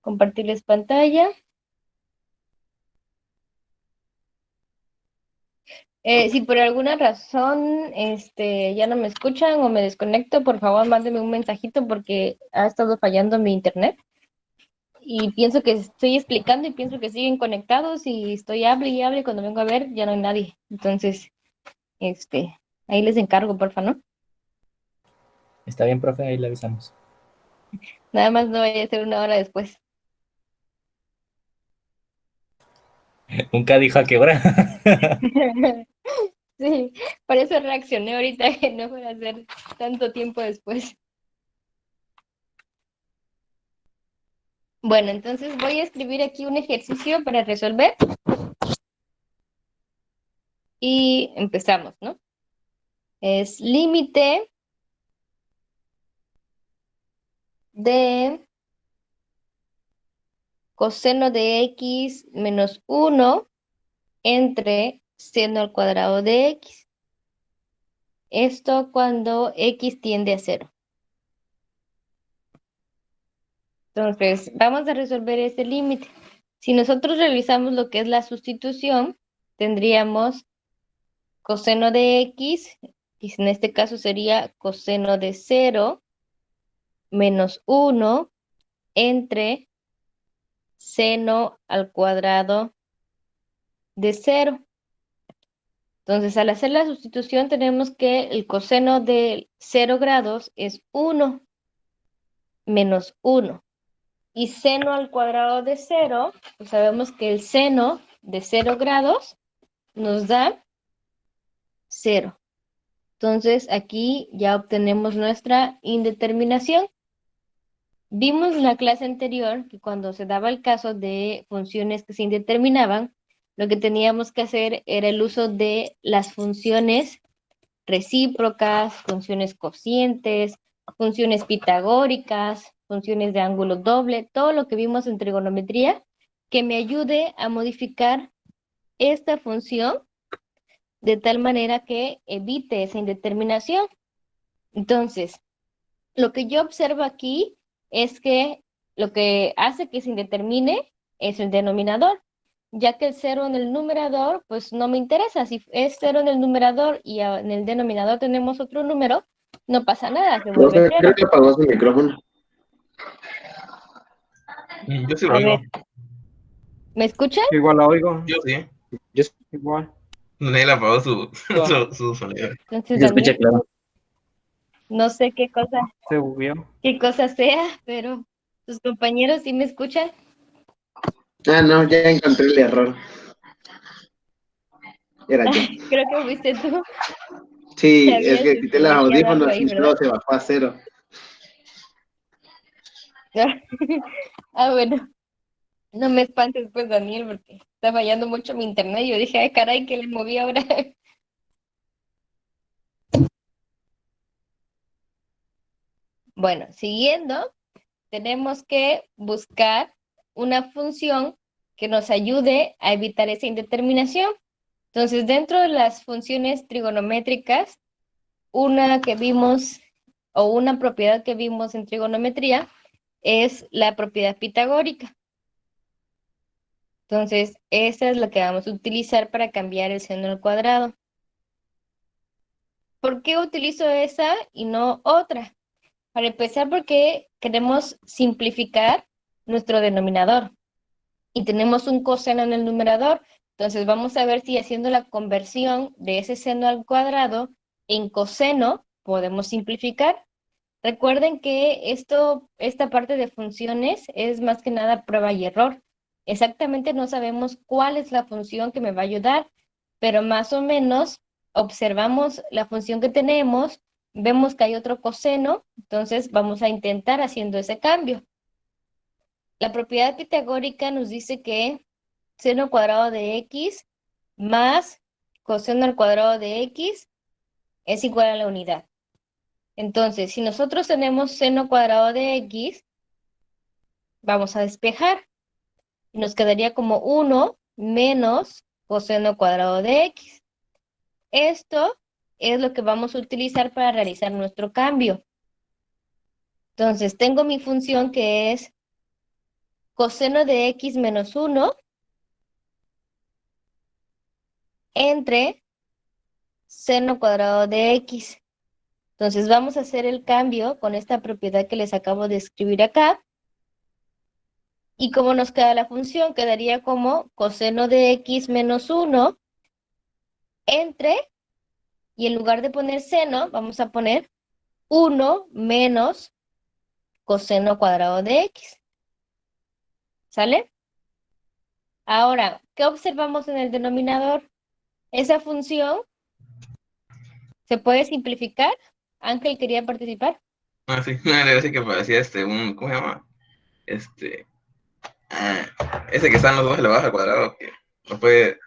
compartirles pantalla. Si por alguna razón ya no me escuchan o me desconecto, por favor mándenme un mensajito porque ha estado fallando mi internet. Y pienso que estoy explicando y pienso que siguen conectados y estoy hable y hable. Cuando vengo a ver ya no hay nadie. Entonces, ahí les encargo, porfa, ¿no? Está bien, profe, ahí le avisamos. Nada más no vaya a ser una hora después. Nunca dijo a qué hora. Sí, por eso reaccioné ahorita que no fuera a ser tanto tiempo después. Bueno, entonces voy a escribir aquí un ejercicio para resolver y empezamos, ¿no? Es límite de coseno de x menos 1 entre seno al cuadrado de x. Esto cuando x tiende a 0. Entonces, vamos a resolver ese límite. Si nosotros realizamos lo que es la sustitución, tendríamos coseno de x, y en este caso sería coseno de 0 menos 1 entre seno al cuadrado de 0. Entonces, al hacer la sustitución, tenemos que el coseno de 0 grados es 1 menos 1. Y seno al cuadrado de 0, pues sabemos que el seno de 0 grados nos da 0. Entonces, aquí ya obtenemos nuestra indeterminación. Vimos en la clase anterior que cuando se daba el caso de funciones que se indeterminaban, lo que teníamos que hacer era el uso de las funciones recíprocas, funciones cocientes, funciones pitagóricas, funciones de ángulo doble, todo lo que vimos en trigonometría que me ayude a modificar esta función de tal manera que evite esa indeterminación. Entonces, lo que yo observo aquí es que lo que hace que se indetermine es el denominador, ya que el cero en el numerador, pues no me interesa. Si es cero en el numerador y en el denominador tenemos otro número, no pasa nada, se vuelve Profe, creo cero. que apagó su micrófono. Yo sí lo A oigo. ver, ¿me escuchan? Igual la oigo. Yo sí. Yo, Igual. Él apagó su, Todo. su sonido. Entonces, yo escuché Daniel, claro. no sé Se bugueó. qué cosa sea, pero tus compañeros sí me escuchan. Ah, no, ya encontré el error. Era yo. Creo que fuiste tú, que Sí, es habías que quité los bloqueado algo audífonos ahí, y ¿verdad? todo se bajó a cero. Ah, bueno. No me espantes, pues, Daniel, porque está fallando mucho mi internet. Yo dije, ay, caray, ¿qué le moví ahora? Bueno, siguiendo, tenemos que buscar una función que nos ayude a evitar esa indeterminación. Entonces, dentro de las funciones trigonométricas, una que vimos o una propiedad que vimos en trigonometría es la propiedad pitagórica. Entonces, esa es la que vamos a utilizar para cambiar el seno al cuadrado. ¿Por qué utilizo esa y no otra? Para empezar, porque queremos simplificar nuestro denominador y tenemos un coseno en el numerador. Entonces vamos a ver si haciendo la conversión de ese seno al cuadrado en coseno podemos simplificar. Recuerden que esta parte de funciones es más que nada prueba y error. Exactamente no sabemos cuál es la función que me va a ayudar, pero más o menos observamos la función que tenemos, vemos que hay otro coseno, entonces vamos a intentar haciendo ese cambio. La propiedad pitagórica nos dice que seno cuadrado de x más coseno al cuadrado de x es igual a la unidad. Entonces, si nosotros tenemos seno cuadrado de x, vamos a despejar. Y nos quedaría como 1 menos coseno cuadrado de x. Esto es lo que vamos a utilizar para realizar nuestro cambio. Entonces, tengo mi función que es coseno de x menos 1 entre seno cuadrado de x. Entonces, vamos a hacer el cambio con esta propiedad que les acabo de escribir acá. ¿Y cómo nos queda la función? Quedaría como coseno de x menos 1 entre, y en lugar de poner seno, vamos a poner 1 menos coseno cuadrado de x. ¿Sale? Ahora, ¿qué observamos en el denominador? Esa función se puede simplificar. Ángel quería participar. Ah, sí, una gracia que parecía ¿cómo se llama? Este, ese que está en los dos elevados al cuadrado, que no puede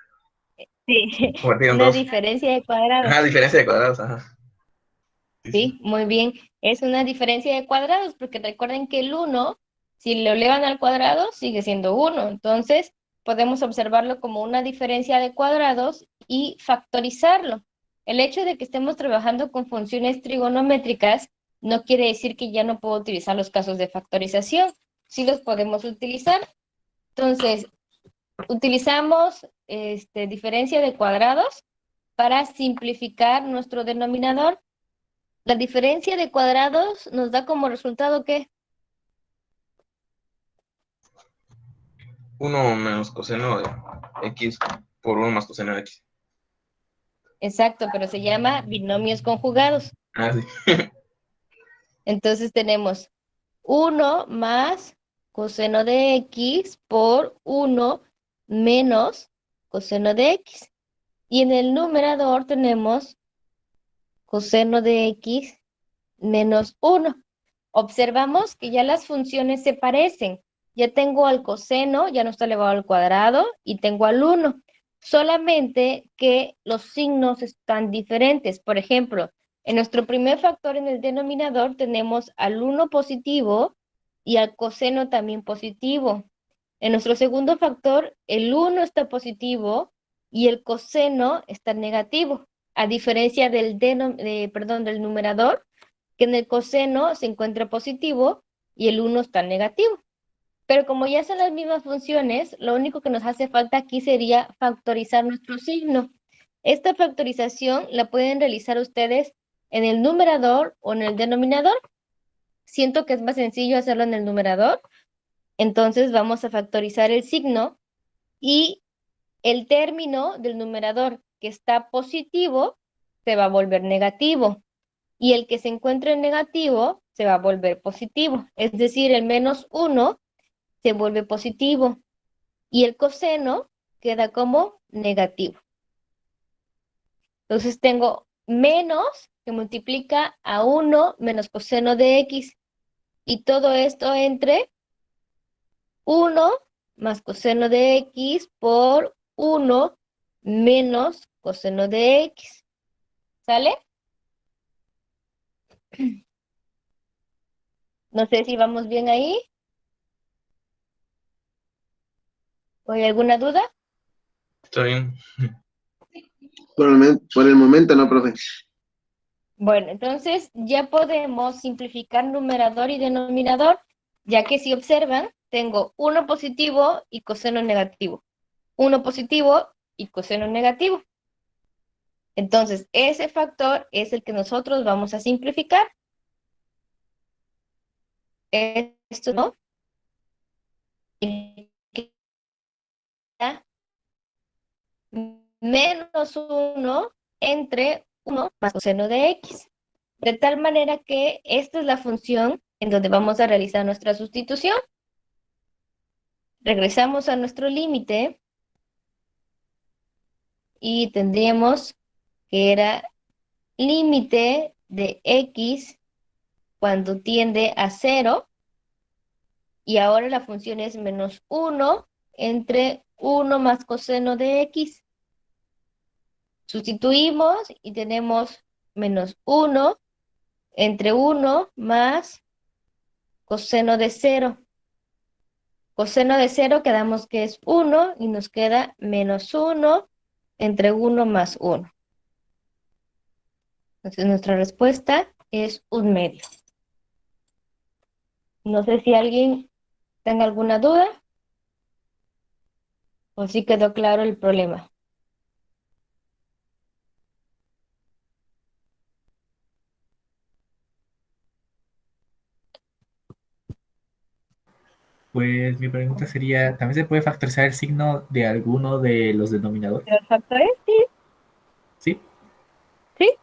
Sí, convertir en una dos. diferencia de cuadrados. Ajá, diferencia de cuadrados, ajá. Sí, sí. Sí, muy bien. Es una diferencia de cuadrados, porque recuerden que el 1, si lo elevan al cuadrado, sigue siendo 1. Entonces, podemos observarlo como una diferencia de cuadrados y factorizarlo. El hecho de que estemos trabajando con funciones trigonométricas no quiere decir que ya no puedo utilizar los casos de factorización. Sí los podemos utilizar. Entonces, utilizamos diferencia de cuadrados para simplificar nuestro denominador. La diferencia de cuadrados nos da como resultado ¿qué? 1 menos coseno de x por 1 más coseno de x. Exacto, pero se llama binomios conjugados. Ah, sí. Entonces tenemos 1 más coseno de x por 1 menos coseno de x. Y en el numerador tenemos coseno de x menos 1. Observamos que ya las funciones se parecen. Ya tengo al coseno, ya no está elevado al cuadrado, y tengo al 1. Solamente que los signos están diferentes. Por ejemplo, en nuestro primer factor en el denominador tenemos al 1 positivo y al coseno también positivo. En nuestro segundo factor, el 1 está positivo y el coseno está negativo, a diferencia del numerador, que en el coseno se encuentra positivo y el 1 está negativo. Pero como ya son las mismas funciones, lo único que nos hace falta aquí sería factorizar nuestro signo. Esta factorización la pueden realizar ustedes en el numerador o en el denominador. Siento que es más sencillo hacerlo en el numerador. Entonces vamos a factorizar el signo y el término del numerador que está positivo se va a volver negativo. Y el que se encuentra en negativo se va a volver positivo. Es decir, el menos 1 se vuelve positivo y el coseno queda como negativo. Entonces tengo menos que multiplica a 1 menos coseno de x y todo esto entre 1 más coseno de x por 1 menos coseno de x. ¿Sale? No sé si vamos bien ahí. ¿O hay alguna duda? Está bien. Por el momento no, profe. Bueno, entonces ya podemos simplificar numerador y denominador, ya que si observan, tengo 1 positivo y coseno negativo. 1 positivo y coseno negativo. Entonces, ese factor es el que nosotros vamos a simplificar. Esto, ¿no? Y queda menos 1 entre 1 más coseno de x. De tal manera que esta es la función en donde vamos a realizar nuestra sustitución. Regresamos a nuestro límite y tendríamos que era límite de x cuando tiende a 0 y ahora la función es menos 1 entre 1 más coseno de x. Sustituimos y tenemos menos 1 entre 1 más coseno de 0. Coseno de 0 quedamos que es 1 y nos queda menos 1 entre 1 más 1. Entonces nuestra respuesta es 1/2. No sé si alguien tenga alguna duda o si quedó claro el problema. Pues mi pregunta sería, ¿también se puede factorizar el signo de alguno de los denominadores? ¿Los factores? Sí, Sí. sí.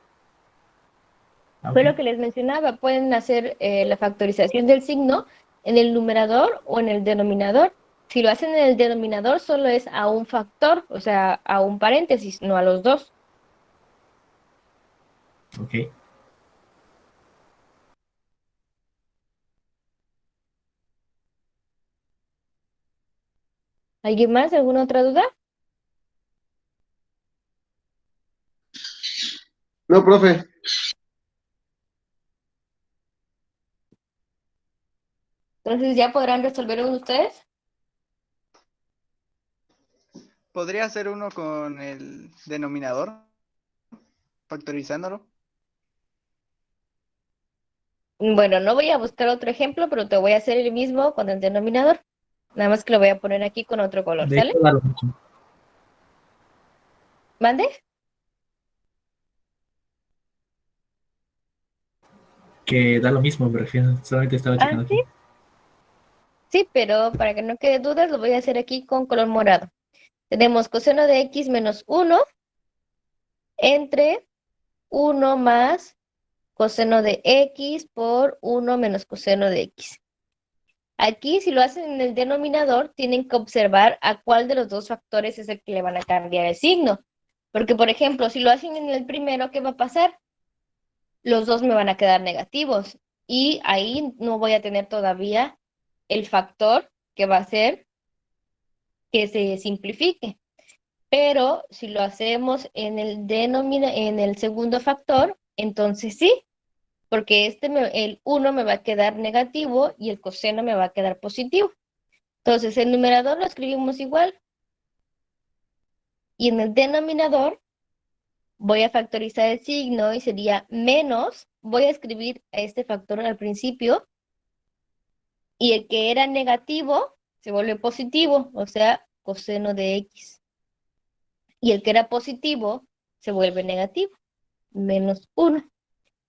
Ah, Fue ok. lo que les mencionaba. Pueden hacer la factorización del signo en el numerador o en el denominador. Si lo hacen en el denominador, solo es a un factor, o sea, a un paréntesis, no a los dos. Ok. ¿Alguien más? ¿Alguna otra duda? No, profe. Entonces, ¿ya podrán resolver uno ustedes? ¿Podría hacer uno con el denominador, factorizándolo? Bueno, no voy a buscar otro ejemplo, pero te voy a hacer el mismo con el denominador. Nada más que lo voy a poner aquí con otro color, De ¿sale? hecho, da lo mismo. ¿Mande? Que da lo mismo, me refiero. Solamente estaba Ah, checando sí, aquí. sí, pero para que no quede dudas, lo voy a hacer aquí con color morado. Tenemos coseno de x menos 1 entre 1 más coseno de x por 1 menos coseno de x. Aquí, si lo hacen en el denominador, tienen que observar a cuál de los dos factores es el que le van a cambiar el signo. Porque, por ejemplo, si lo hacen en el primero, ¿qué va a pasar? Los dos me van a quedar negativos. Y ahí no voy a tener todavía el factor que va a hacer que se simplifique. Pero si lo hacemos en en el segundo factor, entonces sí, porque el 1 me va a quedar negativo y el coseno me va a quedar positivo. Entonces, el numerador lo escribimos igual y en el denominador voy a factorizar el signo y sería menos, voy a escribir a este factor al principio y el que era negativo se vuelve positivo, o sea, coseno de x. Y el que era positivo se vuelve negativo, menos 1.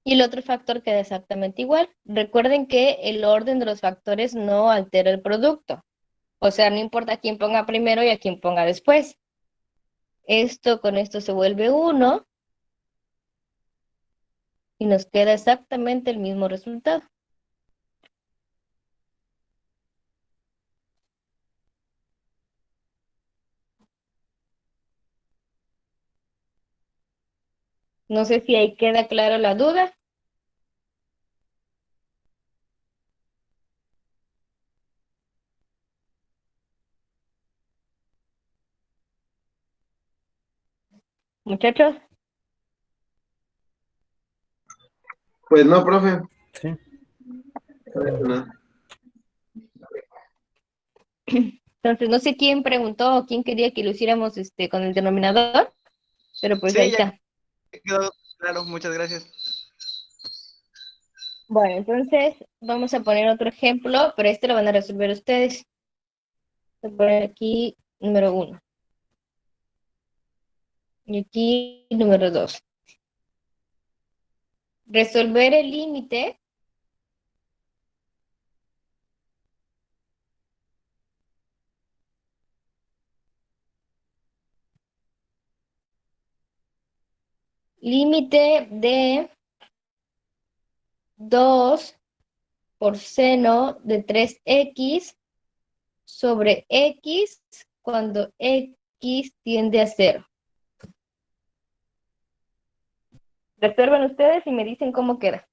Y el otro factor queda exactamente igual. Recuerden que el orden de los factores no altera el producto. O sea, no importa a quién ponga primero y a quién ponga después. Esto con esto se vuelve 1 y nos queda exactamente el mismo resultado. No sé si ahí queda clara la duda. Muchachos, Pues no, profe. Sí. No. entonces no sé quién preguntó o quién quería que lo hiciéramos con el denominador, pero pues ahí Sí, ya está. quedó claro, muchas gracias. Bueno, entonces vamos a poner otro ejemplo, pero este lo van a resolver ustedes. Voy a poner aquí número 1 y aquí número 2. Resolver el límite de 2 por seno de 3x sobre x cuando x tiende a 0. Resuelvan ustedes y me dicen cómo queda.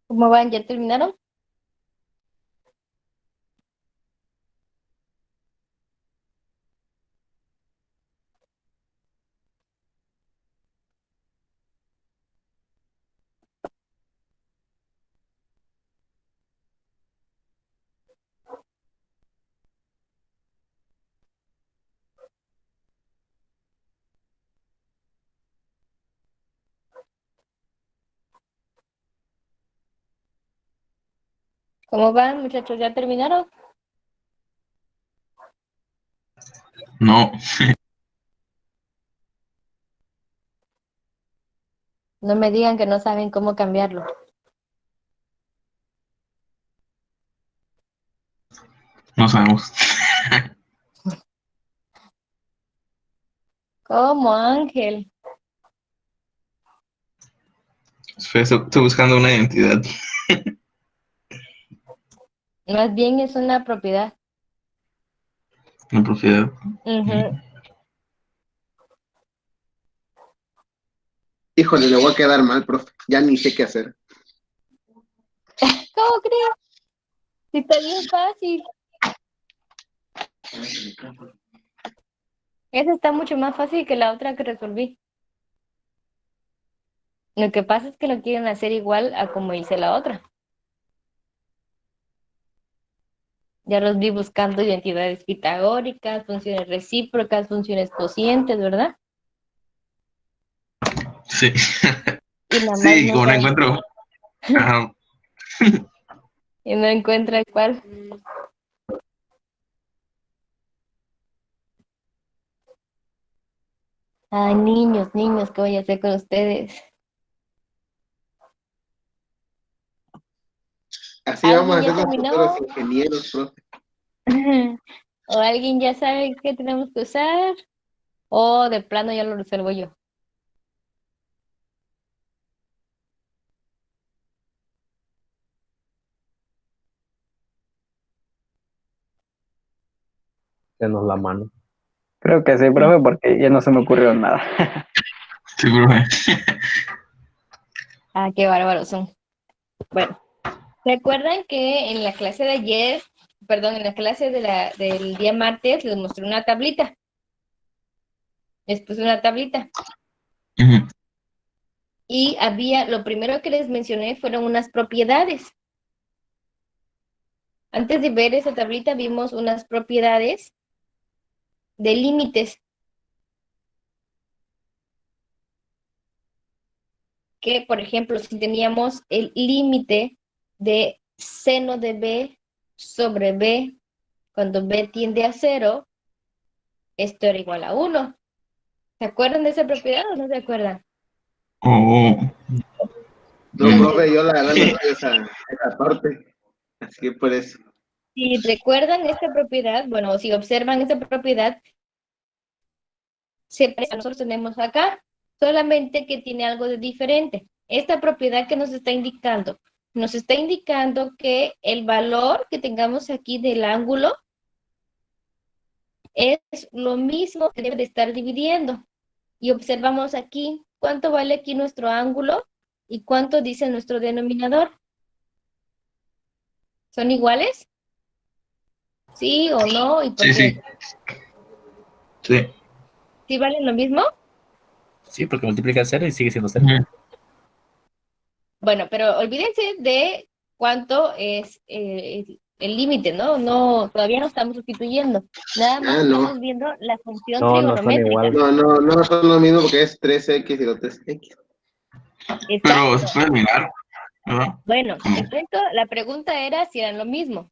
¿Cómo van? ¿Ya terminaron? ¿Cómo van, muchachos? ¿Ya terminaron? No, No me digan que no saben cómo cambiarlo. no sabemos. ¿Cómo, Ángel? Estoy buscando una identidad. Más bien es una propiedad. Una propiedad. Ujú. Híjole, le voy a quedar mal, profe. Ya ni sé qué hacer. ¿Cómo crees? Si está bien fácil. Esa está mucho más fácil que la otra que resolví. Lo que pasa es que lo quieren hacer igual a como hice la otra. Ya los vi buscando identidades pitagóricas, funciones recíprocas, funciones cocientes, ¿verdad? Sí. Y nada más Sí, no como no saben, encuentro. Ajá. y no encuentra cuál. Ay, niños, niños, ¿qué voy a hacer con ustedes? Así vamos a ¿Alguien ya ser los futuros terminó? ingenieros, profe. ¿O alguien ya sabe qué tenemos que usar? ¿O de plano ya lo resuelvo yo? Denos la mano. Creo que sí, profe, porque ya no se me ocurrió nada. Sí, profe. Ah, qué bárbaros son. Bueno, ¿recuerdan que en la clase de ayer, perdón, en la clase del día martes les mostré una tablita? Les puse una tablita. Ujú. Y lo primero que les mencioné fueron unas propiedades. Antes de ver esa tablita vimos unas propiedades de límites que, por ejemplo, si teníamos el límite de seno de b sobre b, cuando b tiende a 0, esto era igual a 1. ¿Se acuerdan de esa propiedad o no se acuerdan? Oh, No, Entonces, profe, yo la verdad no sé esa parte. Así que por eso. si recuerdan esta propiedad, bueno, si observan esta propiedad, se parece a nosotros tenemos acá, solamente que tiene algo de diferente. Esta propiedad que nos está indicando que el valor que tengamos aquí del ángulo es lo mismo que debe de estar dividiendo. Y observamos aquí cuánto vale aquí nuestro ángulo y cuánto dice nuestro denominador. ¿Son iguales? ¿Sí o no? ¿Y por sí, sí. qué? Sí. ¿Sí valen lo mismo? Sí, porque multiplica 0 y sigue siendo 0. Ujú. Bueno, pero olvídense de cuánto es el límite, ¿no? No, todavía no estamos sustituyendo. Nada más Ah, no. estamos viendo la función No, no son trigonométrica. iguales. No son lo mismo porque es 3x y lo 3x. Pero se Exacto. puede mirar, ¿verdad? Bueno, Como- la pregunta era si eran lo mismo.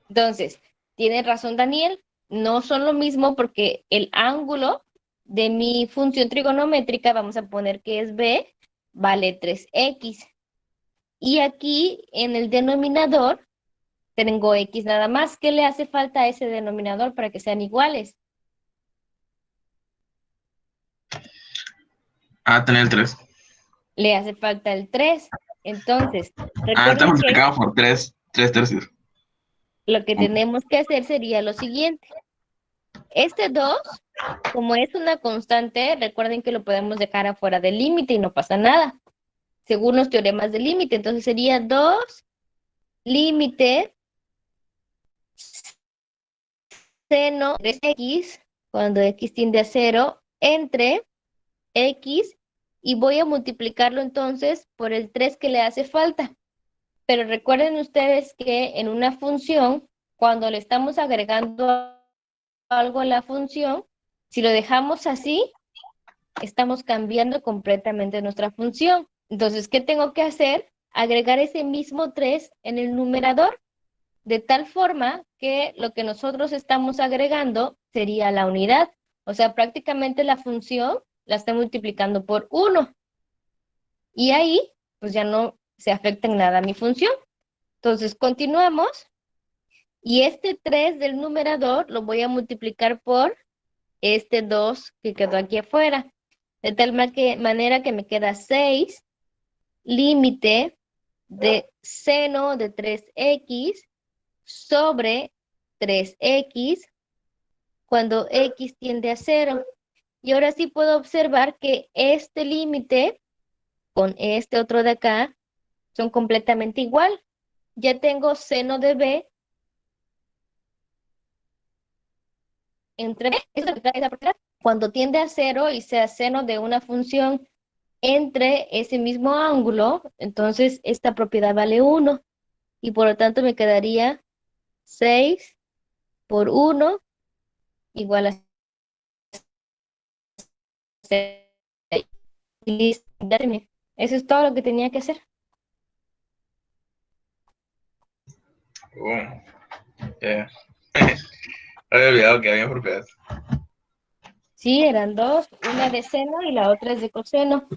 Entonces, tiene razón Daniel, no son lo mismo porque el ángulo de mi función trigonométrica, vamos a poner que es b, vale 3x. Y aquí en el denominador tengo x nada más. ¿Qué le hace falta a ese denominador para que sean iguales? Tener el 3. Le hace falta el 3. Entonces, Está recuerden que multiplicado por 3 tercios. lo que tenemos que hacer sería lo siguiente. Este 2, como es una constante, recuerden que lo podemos dejar afuera del límite y no pasa nada, según los teoremas del límite. Entonces sería 2 límite seno de x, cuando x tiende a 0, entre x, y voy a multiplicarlo entonces por el 3 que le hace falta. Pero recuerden ustedes que en una función, cuando le estamos agregando algo a la función, si lo dejamos así, estamos cambiando completamente nuestra función. Entonces, ¿qué tengo que hacer? Agregar ese mismo 3 en el numerador, de tal forma que lo que nosotros estamos agregando sería la unidad. O sea, prácticamente la función la está multiplicando por 1. Y ahí, pues ya no se afecta en nada mi función. Entonces, continuamos. Y este 3 del numerador lo voy a multiplicar por este 2 que quedó aquí afuera. De tal manera que me queda 6, límite de seno de 3x sobre 3x cuando x tiende a 0. Y ahora sí puedo observar que este límite con este otro de acá son completamente igual. Ya tengo seno de b entre b. Eso es lo que trae esa propiedad. Cuando tiende a 0 y sea seno de una función entre ese mismo ángulo, entonces esta propiedad vale 1. Y por lo tanto me quedaría 6 por 1 igual a 6. Y listo, ya terminé. Eso es todo lo que tenía que hacer. Ya. Había olvidado que había propiedades. Sí, eran dos, una de seno y la otra es de coseno.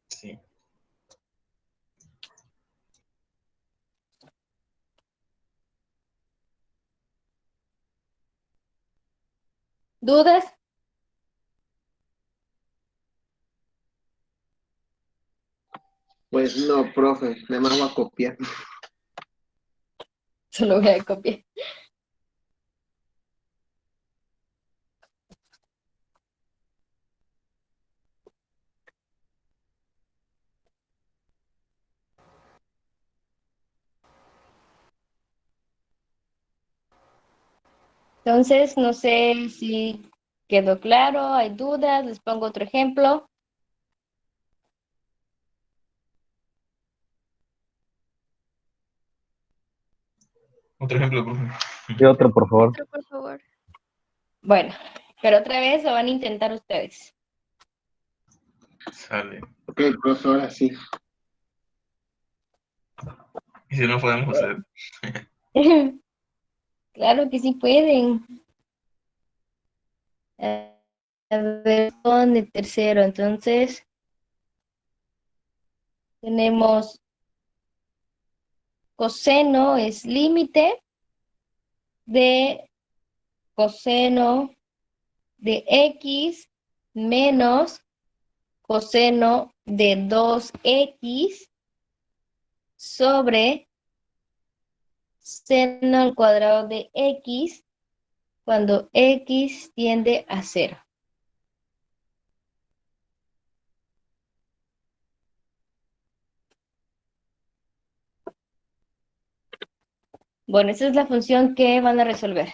Sí. ¿Dudas? Pues no, profe, nada más va a copiar. Solo voy a copiar. Entonces, no sé si quedó claro, hay dudas, les pongo otro ejemplo. Otro ejemplo, profe. Y otro, por favor. Otro, por favor. Bueno, pero otra vez lo van a intentar ustedes. Sale. Ok, profe, ahora sí. Y si no podemos hacer. Claro que sí pueden. A ver, con el tercero, entonces tenemos coseno es límite de coseno de x menos coseno de 2x sobre seno al cuadrado de x cuando x tiende a 0. Bueno, esa es la función que van a resolver.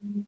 ¿Se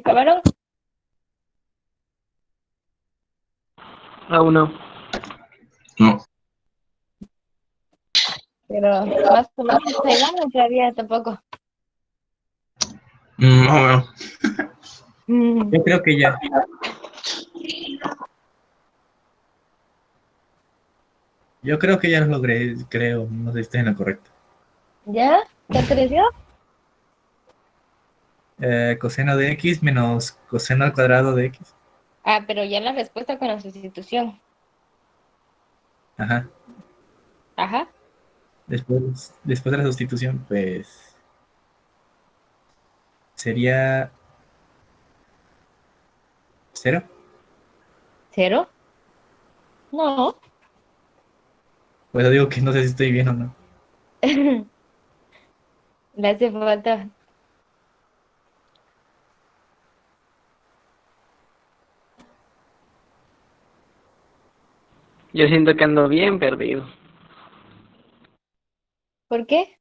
acabaron? Aún no. No. Pero más o menos ahí vamos, todavía tampoco. Más o menos. Yo creo que ya. Yo creo que ya lo logré, creo. No sé si estoy en lo correcto. ¿Ya? ¿Ya te dio? Coseno de x menos coseno al cuadrado de x. Ah, pero ya la respuesta con la sustitución. Ajá. Ajá. Después de la sustitución, pues sería 0. ¿Cero? No. Pues digo que no sé si estoy bien o no. Le hace falta. Yo siento que ando bien perdido. ¿Por qué?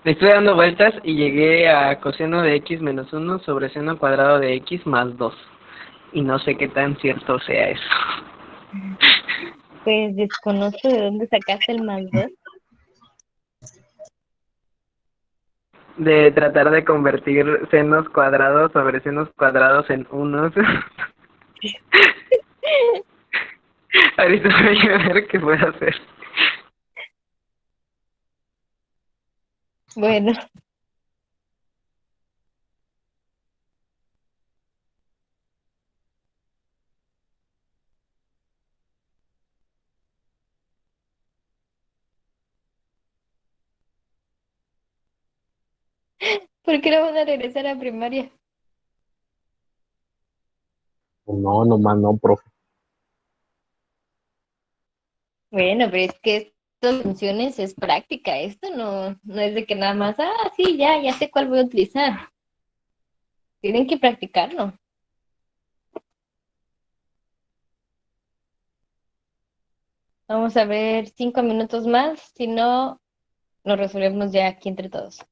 Le estoy dando vueltas y llegué a coseno de x menos 1 sobre seno al cuadrado de x más 2. Y no sé qué tan cierto sea eso. Pues desconozco de dónde sacaste el más dos. De tratar de convertir senos cuadrados sobre senos cuadrados en unos. Ahorita voy a ver qué puedo hacer. Bueno, ¿por qué no van a regresar a primaria? No, nomás no, profe. Bueno, pero es que estas funciones es práctica. Esto no es de que nada más, sí, ya sé cuál voy a utilizar. Tienen que practicarlo. Vamos a ver 5 minutos más, si no, lo resolvemos ya aquí entre todos.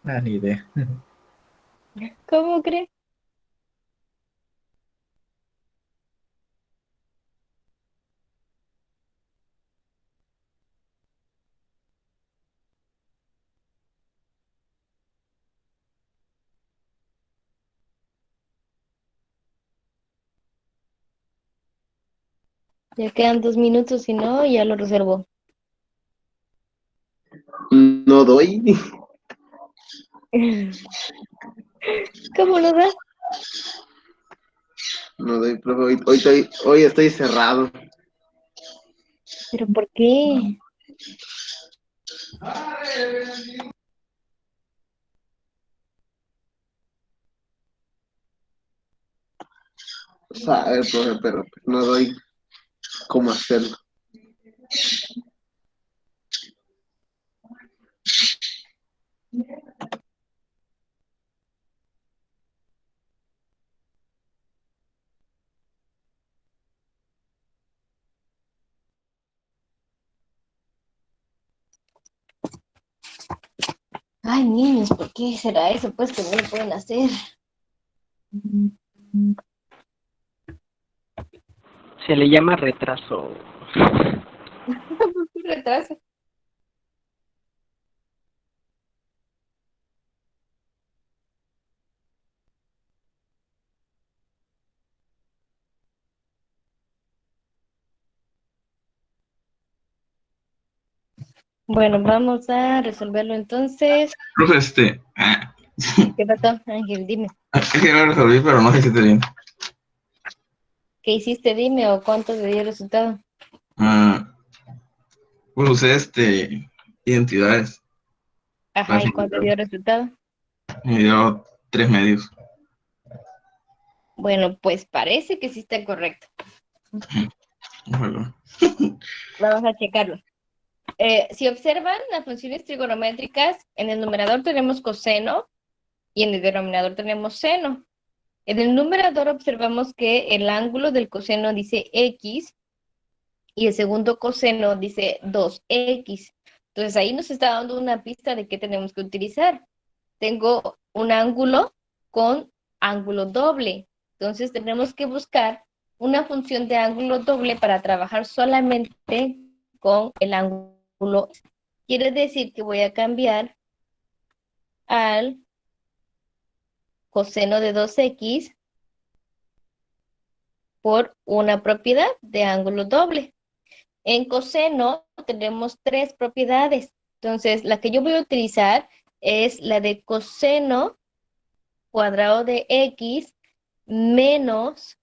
Ah, ni idea. ¿Cómo cree? Ya quedan 2 minutos, si no, ya lo reservo. No doy. ¿Cómo lo das? No doy, profe. Hoy estoy cerrado. ¿Pero por qué? Sabe, profe, pero no doy cómo hacerlo. Ay, niños, ¿por qué será eso? Pues que no lo pueden hacer. Se le llama retraso. ¿Qué retraso? Bueno, vamos a resolverlo entonces. Profe, ¿Qué pasó, Ángel? Dime. es que no lo resolví, pero no sé si te bien. ¿Qué hiciste? Dime, o cuánto te dio el resultado. Pues usé identidades. Ajá, Las ¿y cuánto dio el resultado? me dio 3 medios. Bueno, pues parece que sí está correcto. Bueno, Vamos a checarlo. Si observan las funciones trigonométricas, en el numerador tenemos coseno y en el denominador tenemos seno. En el numerador observamos que el ángulo del coseno dice X y el segundo coseno dice 2X. Entonces ahí nos está dando una pista de qué tenemos que utilizar. Tengo un ángulo con ángulo doble. Entonces tenemos que buscar una función de ángulo doble para trabajar solamente con el ángulo. Quiere decir que voy a cambiar al coseno de 2X por una propiedad de ángulo doble. En coseno tenemos 3 propiedades. Entonces, la que yo voy a utilizar es la de coseno cuadrado de X menos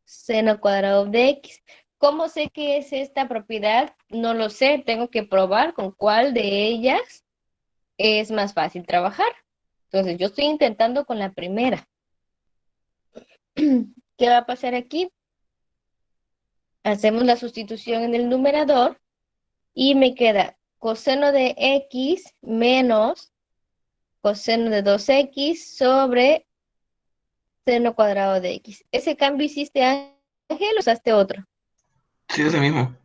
seno cuadrado de X. ¿Cómo sé que es esta propiedad? No lo sé, tengo que probar con cuál de ellas es más fácil trabajar. Entonces, yo estoy intentando con la primera. ¿Qué va a pasar aquí? Hacemos la sustitución en el numerador y me queda coseno de X menos coseno de 2X sobre seno cuadrado de X. ¿Ese cambio hiciste, Ángel, o usaste otro? sí, ese mismo.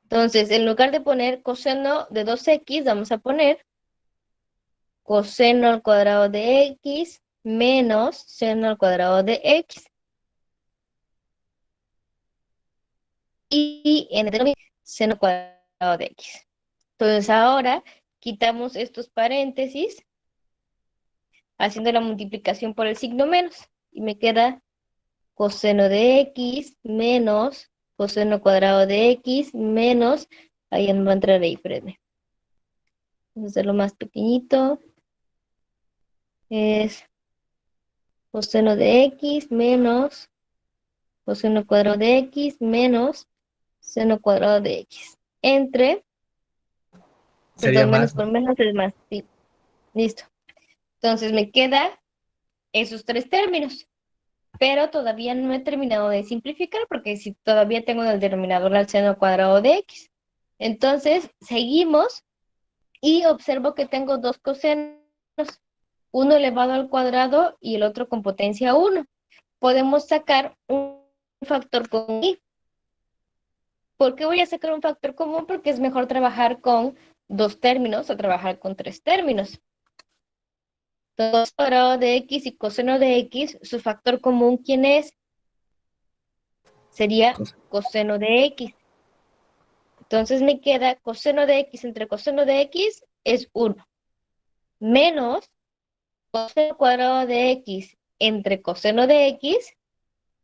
Entonces, en lugar de poner coseno de 2X, vamos a poner coseno al cuadrado de X menos seno al cuadrado de X. Y en el denominador, seno cuadrado de X. Entonces, ahora quitamos estos paréntesis haciendo la multiplicación por el signo menos. Y me queda coseno de X menos coseno cuadrado de X menos, ahí no va a entrar ahí, espérenme. Vamos a hacerlo más pequeñito. Es coseno de X menos coseno cuadrado de X menos seno cuadrado de X. Entre, Sería perdón, menos más, por ¿no? menos es más. Sí, listo. Entonces me queda esos 3 términos. Pero todavía no he terminado de simplificar porque si todavía tengo en el denominador al seno cuadrado de X. Entonces, seguimos y observo que tengo dos cosenos, uno elevado al cuadrado y el otro con potencia 1. Podemos sacar un factor común. ¿Por qué voy a sacar un factor común? Porque es mejor trabajar con 2 términos o trabajar con 3 términos. Entonces, cuadrado de x y coseno de x, su factor común, ¿quién es? Sería coseno de x. Entonces me queda coseno de x entre coseno de x es 1. Menos coseno cuadrado de x entre coseno de x,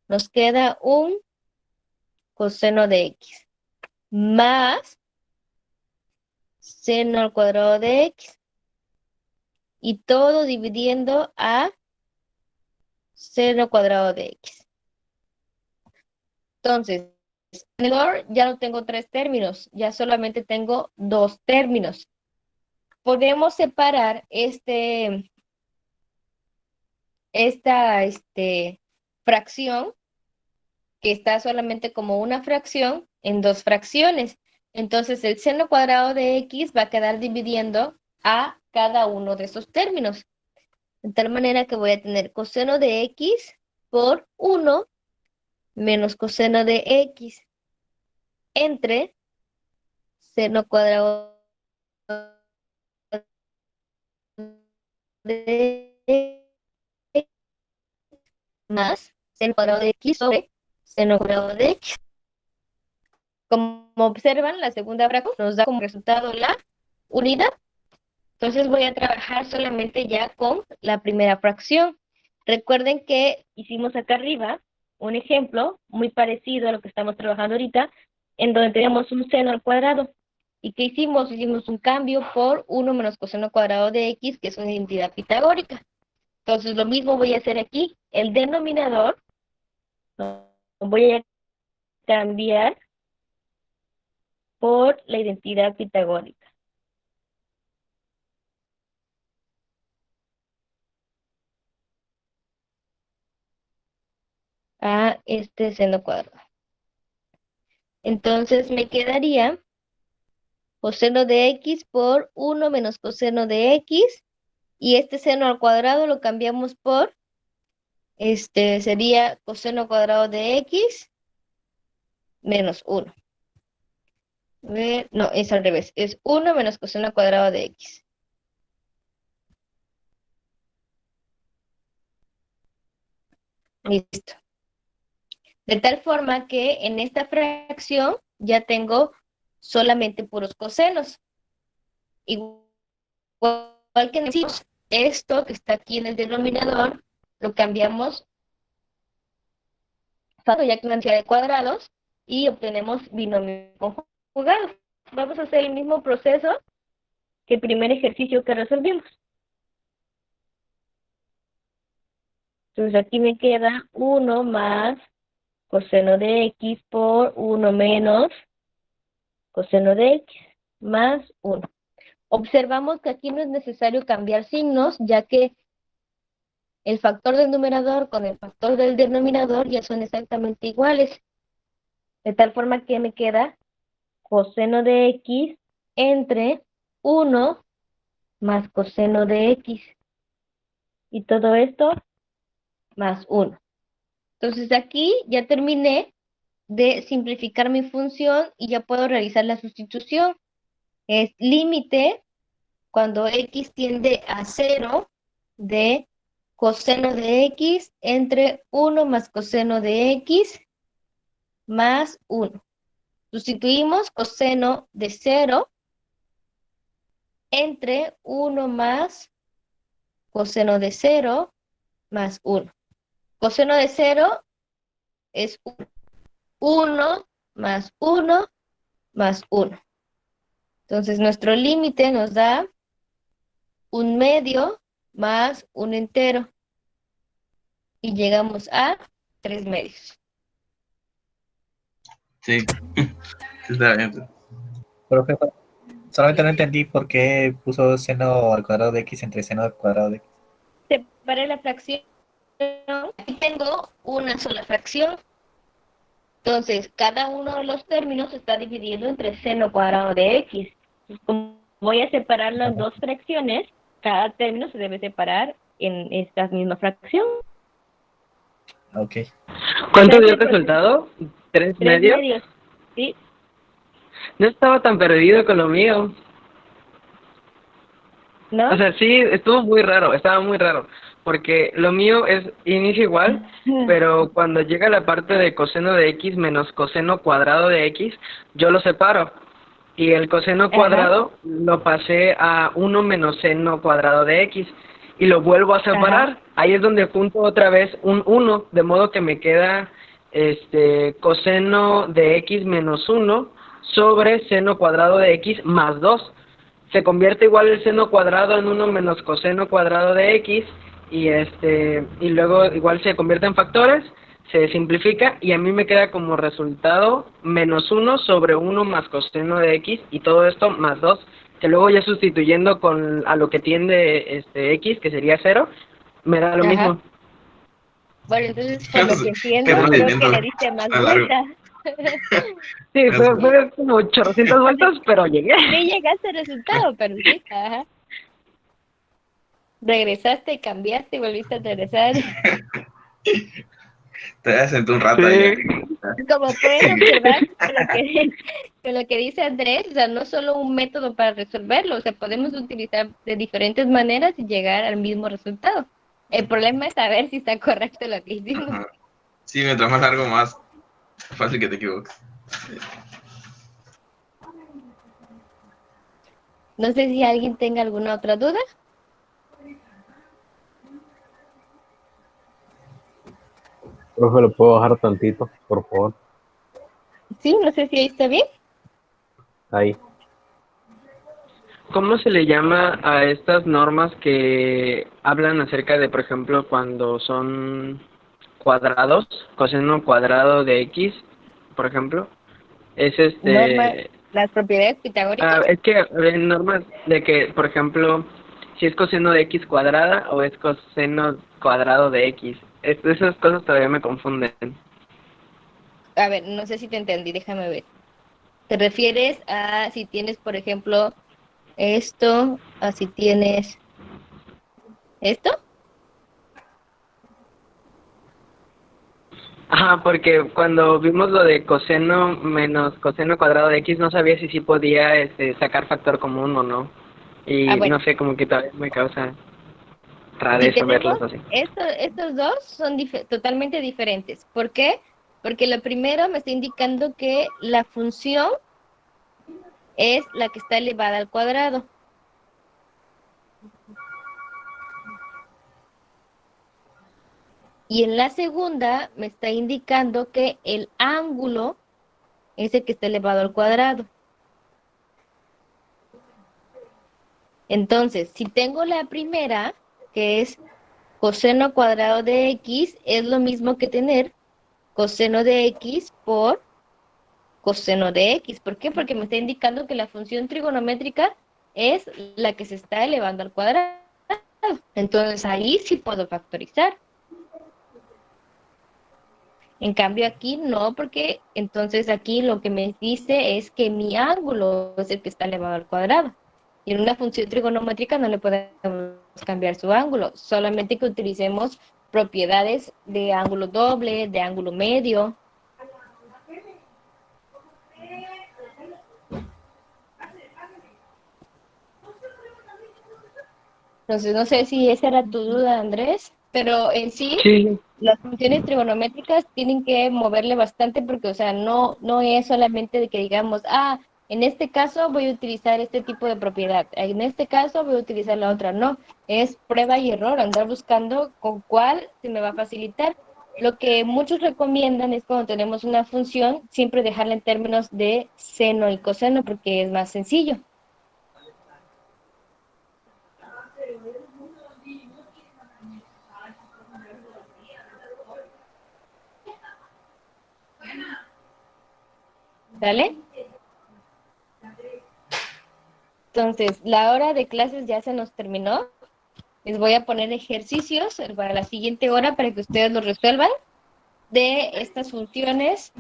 nos queda un coseno de x. Más seno al cuadrado de x. Y todo dividiendo a seno cuadrado de x. Entonces, en el OR ya no tengo 3 términos, ya solamente tengo 2 términos. Podemos separar esta fracción, que está solamente como una fracción, en 2 fracciones. Entonces, el seno cuadrado de x va a quedar dividiendo a cada uno de esos términos. De tal manera que voy a tener coseno de x por 1 menos coseno de x entre seno cuadrado de x más seno cuadrado de x sobre seno cuadrado de x. Como observan, la segunda fracción nos da como resultado la unidad. Entonces voy a trabajar solamente ya con la primera fracción. Recuerden que hicimos acá arriba un ejemplo muy parecido a lo que estamos trabajando ahorita, en donde teníamos un seno al cuadrado. ¿Y qué hicimos? Hicimos un cambio por 1 menos coseno cuadrado de x, que es una identidad pitagórica. Entonces lo mismo voy a hacer aquí. El denominador lo voy a cambiar por la identidad pitagórica. A este seno cuadrado. Entonces me quedaría coseno de x por 1 menos coseno de x, y este seno al cuadrado lo cambiamos por, sería coseno cuadrado de x menos 1. No, es al revés, es 1 menos coseno cuadrado de x. Listo. De tal forma que en esta fracción ya tengo solamente puros cosenos. Igual que decimos, esto que está aquí en el denominador, lo cambiamos ya que una cantidad de cuadrados y obtenemos binomio conjugado. Vamos a hacer el mismo proceso que el primer ejercicio que resolvimos. Entonces aquí me queda 1 más coseno de x por 1 menos coseno de x más 1. Observamos que aquí no es necesario cambiar signos, ya que el factor del numerador con el factor del denominador ya son exactamente iguales. De tal forma que me queda coseno de x entre 1 más coseno de x. Y todo esto más 1. Entonces aquí ya terminé de simplificar mi función y ya puedo realizar la sustitución. Es límite cuando x tiende a 0 de coseno de x entre 1 más coseno de x más 1. Sustituimos coseno de 0 entre 1 más coseno de 0 más 1. Coseno de 0 es 1. 1 más 1 más 1. Entonces nuestro límite nos da 1/2 más 1 entero. Y llegamos a 3/2. Sí, está bien. Profe, solamente no entendí por qué puso seno al cuadrado de x entre seno al cuadrado de x. Separé la fracción. Aquí tengo una sola fracción. Entonces, cada uno de los términos está dividido entre seno cuadrado de x. Como voy a separarlo en 2 fracciones, cada término se debe separar en esta misma fracción. Ok. ¿Cuánto dio el resultado? ¿3 medios? 3/2. Sí. No estaba tan perdido con lo mío. ¿no? O sea, sí, estuvo muy raro, estaba muy raro, porque lo mío inicia igual, pero cuando llega la parte de coseno de x menos coseno cuadrado de x, yo lo separo, y el coseno Ajá. cuadrado lo pasé a 1 menos seno cuadrado de x, y lo vuelvo a separar. Ajá. Ahí es donde junto otra vez un 1, de modo que me queda coseno de x menos 1 sobre seno cuadrado de x más 2. Se convierte igual el seno cuadrado en 1 menos coseno cuadrado de x, y luego igual se convierte en factores, se simplifica y a mí me queda como resultado menos 1 sobre 1 más coseno de x, y todo esto más 2, que luego ya sustituyendo con a lo que tiende x, que sería 0, me da lo Ajá. mismo. Bueno, entonces, por lo que entiendo, Qué creo que procedimiento le diste más tan largo. vueltas. Sí, fue como 800 vueltas, pero llegué. Sí llegaste al resultado, pero sí, ajá. Regresaste, cambiaste y volviste a regresar. Te senté un rato ahí. Sí. Como pueden observar con lo que dice Andrés, o sea, no solo un método para resolverlo, o sea, podemos utilizar de diferentes maneras y llegar al mismo resultado. El problema es saber si está correcto lo que hicimos. Ajá. Sí, mientras más largo, más fácil que te equivoques. No sé si alguien tenga alguna otra duda. Profe, ¿lo puedo bajar tantito, por favor? Sí, no sé si ahí está bien. Ahí. ¿Cómo se le llama a estas normas que hablan acerca de, por ejemplo, cuando son cuadrados, coseno cuadrado de x, por ejemplo? Es Norma, las propiedades pitagóricas. es que hay normas de que, por ejemplo, si es coseno de x cuadrada o es coseno cuadrado de x. Esas cosas todavía me confunden. A ver, no sé si te entendí, déjame ver. ¿Te refieres a si tienes, por ejemplo, esto, a si tienes esto? Ajá, porque cuando vimos lo de coseno menos coseno cuadrado de x, no sabía si sí podía sacar factor común o no. Y Bueno, no sé, como que todavía me causa si rareza tenemos verlos así. estos dos son totalmente diferentes. ¿Por qué? Porque lo primero me está indicando que la función es la que está elevada al cuadrado. Y en la segunda me está indicando que el ángulo es el que está elevado al cuadrado. Entonces, si tengo la primera, que es coseno cuadrado de x, es lo mismo que tener coseno de x por coseno de x. ¿Por qué? Porque me está indicando que la función trigonométrica es la que se está elevando al cuadrado. Entonces, ahí sí puedo factorizar. En cambio aquí no, porque entonces aquí lo que me dice es que mi ángulo es el que está elevado al cuadrado. Y en una función trigonométrica no le podemos cambiar su ángulo, solamente que utilicemos propiedades de ángulo doble, de ángulo medio. Entonces no sé si esa era tu duda, Andrés, pero en sí Sí, las funciones trigonométricas tienen que moverle bastante porque, o sea, no es solamente de que digamos, en este caso voy a utilizar este tipo de propiedad, en este caso voy a utilizar la otra. No, es prueba y error, andar buscando con cuál se me va a facilitar. Lo que muchos recomiendan es cuando tenemos una función, siempre dejarla en términos de seno y coseno porque es más sencillo. ¿Sale? Entonces, la hora de clases ya se nos terminó. Les voy a poner ejercicios para la siguiente hora para que ustedes lo resuelvan de estas funciones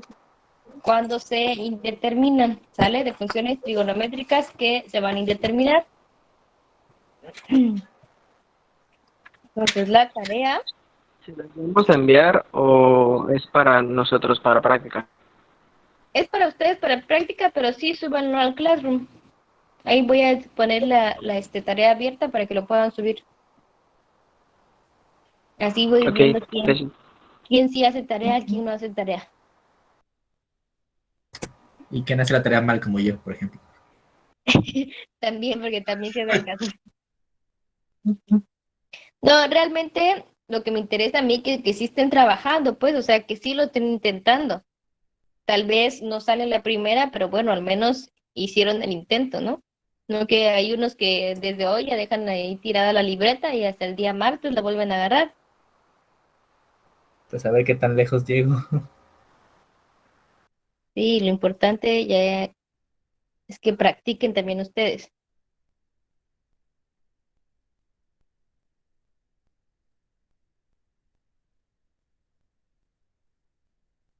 cuando se indeterminan, ¿sale? De funciones trigonométricas que se van a indeterminar. Entonces, la tarea ¿si las vamos a enviar o es para nosotros, para práctica? es para ustedes para práctica, pero sí súbanlo al Classroom. Ahí voy a poner la tarea abierta para que lo puedan subir. Así voy Ok, viendo gracias. quién sí hace tarea, quién no hace tarea. Y quién hace la tarea mal, como yo, por ejemplo. También, porque también se da el caso. No, realmente lo que me interesa a mí es que sí estén trabajando, pues, o sea, que sí lo estén intentando. Tal vez no sale la primera, pero bueno, al menos hicieron el intento, ¿no? No que hay unos que desde hoy ya dejan ahí tirada la libreta y hasta el día martes la vuelven a agarrar. Pues a ver qué tan lejos llego. Sí, lo importante ya es que practiquen también ustedes.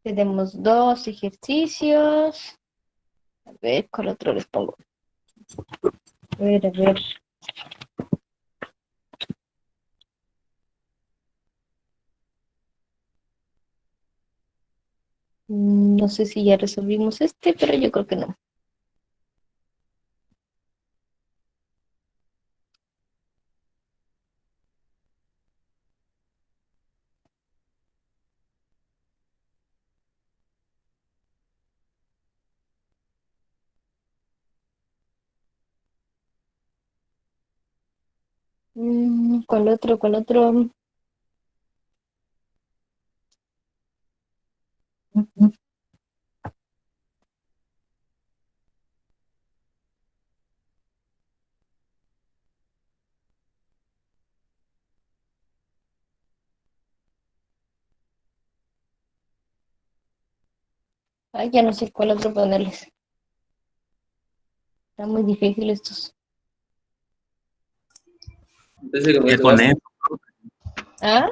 Tenemos 2 ejercicios. A ver, ¿cuál otro les pongo? A ver, a ver. No sé si ya resolvimos este, pero yo creo que no. ¿Cuál otro? ¿Cuál otro? Ay, ya no sé cuál otro ponerles. Está muy difícil estos. ¿Qué con él? ¿Ah?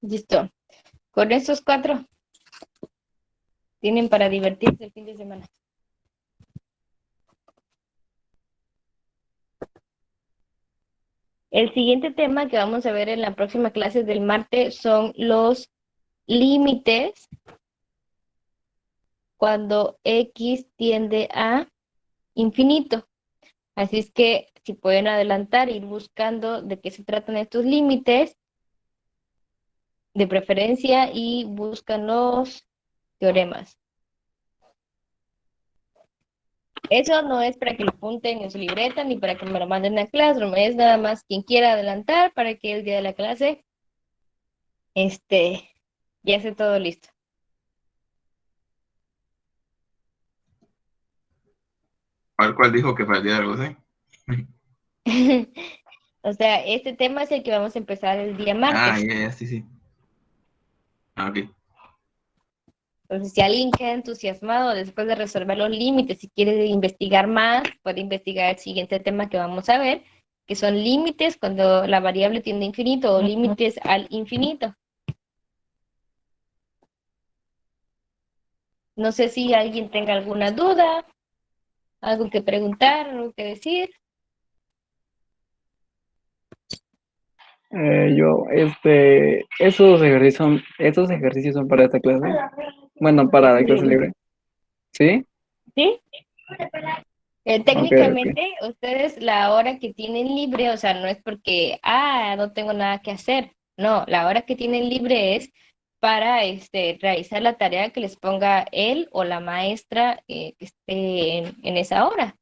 Listo. Con estos 4 tienen para divertirse el fin de semana. El siguiente tema que vamos a ver en la próxima clase del martes son los límites cuando x tiende a infinito. Así es que si pueden adelantar, ir buscando de qué se tratan estos límites, de preferencia, y buscan los teoremas. Eso no es para que lo apunten en su libreta ni para que me lo manden a Classroom, es nada más quien quiera adelantar para que el día de la clase ya esté todo listo. ¿Cuál dijo que para el día de la O sea, este tema es el que vamos a empezar el día Ah, martes. ya, sí, sí. Ah, ok. Entonces, si alguien queda entusiasmado después de resolver los límites, si quiere investigar más, puede investigar el siguiente tema que vamos a ver, que son límites cuando la variable tiende a infinito o límites al infinito. No sé si alguien tenga alguna duda, algo que preguntar, algo que decir. Esos ejercicios son para esta clase. Bueno, para la clase libre. ¿Sí? ¿Sí? Ok, Técnicamente, ustedes la hora que tienen libre, o sea, no es porque, no tengo nada que hacer. No, la hora que tienen libre es para realizar la tarea que les ponga él o la maestra que esté en esa hora.